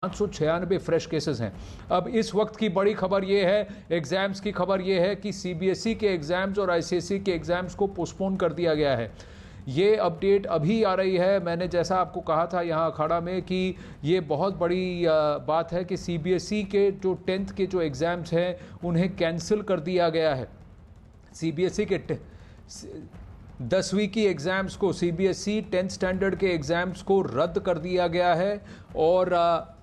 596 fresh cases हैं। अब इस वक्त की बड़ी खबर यह है, एग्जाम्स की खबर यह है कि सीबीएसई के एग्जाम्स और आईसीएसई के एग्जाम्स को पोस्टपोन कर दिया गया है। ये अपडेट अभी आ रही है। मैंने जैसा आपको कहा था यहाँ अखाड़ा में कि ये बहुत बड़ी बात है कि सीबीएसई के जो 10th के जो एग्ज़ाम्स हैं उन्हें कैंसिल कर दिया गया है। सीबीएसई के 10वीं की एग्ज़ाम्स को, सीबीएसई 10th स्टैंडर्ड के एग्ज़ाम्स को रद्द कर दिया गया है। और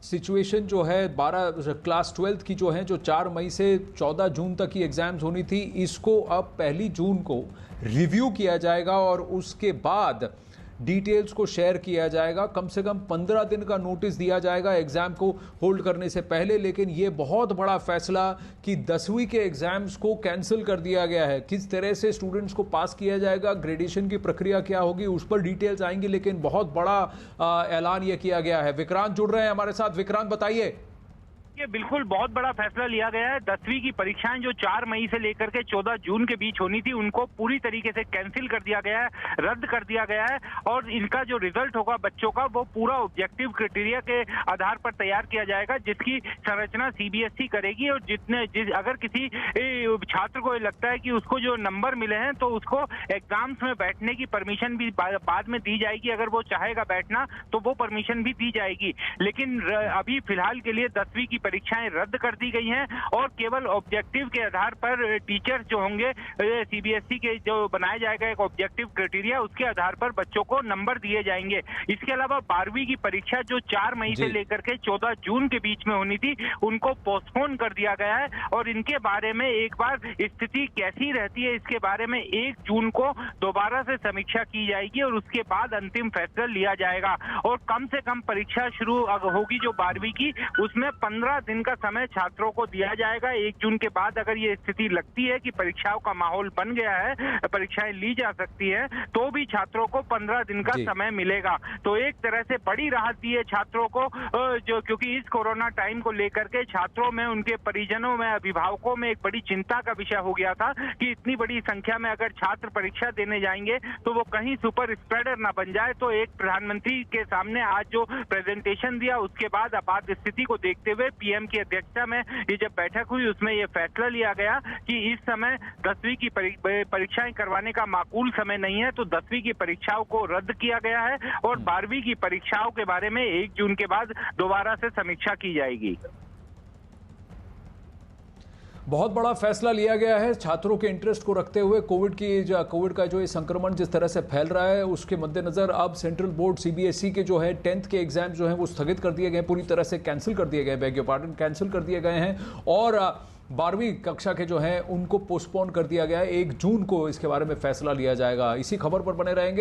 सिचुएशन जो है 12 क्लास 12th की जो है, जो 4 मई से 14 जून तक की एग्ज़ाम्स होनी थी, इसको अब 1 जून को रिव्यू किया जाएगा और उसके बाद डिटेल्स को शेयर किया जाएगा। कम से कम 15 दिन का नोटिस दिया जाएगा एग्ज़ाम को होल्ड करने से पहले। लेकिन ये बहुत बड़ा फैसला कि 10वीं के एग्ज़ाम्स को कैंसिल कर दिया गया है। किस तरह से स्टूडेंट्स को पास किया जाएगा, ग्रेडेशन की प्रक्रिया क्या होगी, उस पर डिटेल्स आएंगी। लेकिन बहुत बड़ा ऐलान ये किया गया है। विक्रांत जुड़ रहे हैं हमारे साथ। विक्रांत बताइए। ये बिल्कुल बहुत बड़ा फैसला लिया गया है। 10वीं की परीक्षाएं जो 4 मई से लेकर के 14 जून के बीच होनी थी, उनको पूरी तरीके से कैंसिल कर दिया गया है, रद्द कर दिया गया है। और इनका जो रिजल्ट होगा बच्चों का, वो पूरा ऑब्जेक्टिव क्राइटेरिया के आधार पर तैयार किया जाएगा, जिसकी संरचना सीबीएसई करेगी। और अगर किसी छात्र को लगता है कि उसको जो नंबर मिले हैं तो उसको एग्जाम्स में बैठने की परमिशन भी बाद में दी जाएगी। अगर वो चाहेगा बैठना तो वो परमिशन भी दी जाएगी। लेकिन अभी फिलहाल के लिए 10वीं की परीक्षाएं रद्द कर दी गई हैं और केवल ऑब्जेक्टिव के आधार पर टीचर्स जो होंगे, सीबीएसई के जो बनाया जाएगा एक ऑब्जेक्टिव क्राइटेरिया, उसके आधार पर बच्चों को नंबर दिए जाएंगे। इसके अलावा 12वीं की परीक्षा जो 4 मई से लेकर के 14 जून के बीच में होनी थी, उनको पोस्टपोन कर दिया गया है। और इनके बारे में एक बार स्थिति कैसी रहती है, इसके बारे में 1 जून को दोबारा से समीक्षा की जाएगी और उसके बाद अंतिम फैसला लिया जाएगा। और कम से कम परीक्षा शुरू होगी जो 12वीं की, उसमें 15 दिन का समय छात्रों को दिया जाएगा। 1 जून के बाद अगर ये स्थिति लगती है कि परीक्षाओं का माहौल बन गया है, परीक्षाएं ली जा सकती है, तो भी छात्रों को 15 दिन का समय मिलेगा। तो एक तरह से बड़ी राहत दी है छात्रों को, जो क्योंकि इस कोरोना टाइम को लेकर के छात्रों में, उनके परिजनों में, अभिभावकों में एक बड़ी चिंता का विषय हो गया था कि इतनी बड़ी संख्या में अगर छात्र परीक्षा देने जाएंगे तो वो कहीं सुपर स्प्रेडर ना बन जाए। तो एक प्रधानमंत्री के सामने आज जो प्रेजेंटेशन दिया, उसके बाद आपात स्थिति को देखते हुए पीएम की अध्यक्षता में ये जब बैठक हुई, उसमें ये फैसला लिया गया कि इस समय 10वीं की परीक्षाएं करवाने का माकूल समय नहीं है। तो 10वीं की परीक्षाओं को रद्द किया गया है और 12वीं की परीक्षाओं के बारे में 1 जून के बाद दोबारा से समीक्षा की जाएगी। बहुत बड़ा फैसला लिया गया है छात्रों के इंटरेस्ट को रखते हुए। कोविड का जो ये संक्रमण जिस तरह से फैल रहा है, उसके मद्देनजर अब सेंट्रल बोर्ड सीबीएसई के जो है 10th के एग्जाम जो हैं वो स्थगित कर दिए गए, पूरी तरह से कैंसिल कर दिए गए, बैग योर पार्डन, कैंसिल कर दिए गए हैं। और 12वीं कक्षा के जो हैं उनको पोस्टपोन कर दिया गया है। 1 जून को इसके बारे में फैसला लिया जाएगा। इसी खबर पर बने रहेंगे।